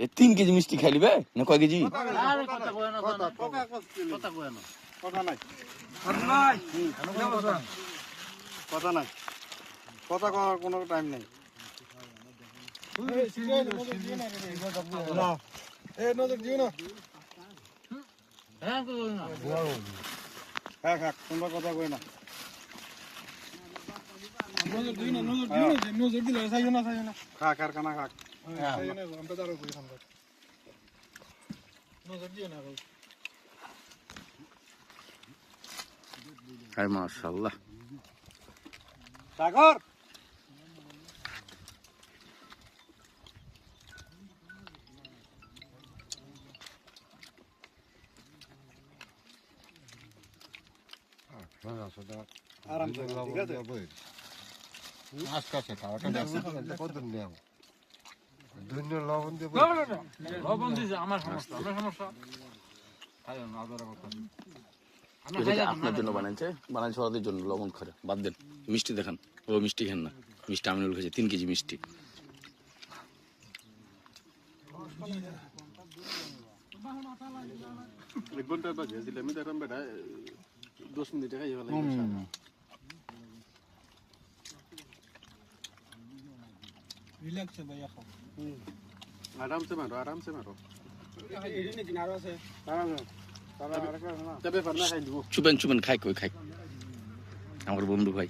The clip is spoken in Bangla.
এ 3 কেজি মিষ্টি খাইলিবে না কয় কেজি? আরে কথা কয় না কথা কয় না কথা নাই কথা কওয়ার কোনো টাইম নাই হ্যাঁ কই না খাক তোমরা কথা কই না খাক আর কানা খাক হায় মাশাআল্লাহ। সাগর আরাম করে ঠিক আছে আজকে খাওয়াটা কতদিন নেব দুনিয়া লবণ দিয়ে লবণ দিছে আমার সমস্যা খাই না আদর কথা এটা আপনার জন্য বানাইছে ওদের জন্য লবণ করে বাদ দেন। মিষ্টি দেখান, ও মিষ্টি খান না, মিষ্টি আমিনুল খেয়েছে 3 কেজি মিষ্টি। এক ঘন্টা বাজে দিলে আমি দেখলাম বেটা 10 মিনিটে খাই ফেলাই আরামসে মারো চুপেন খাই কই খাই আমার বন্ধু ভাই।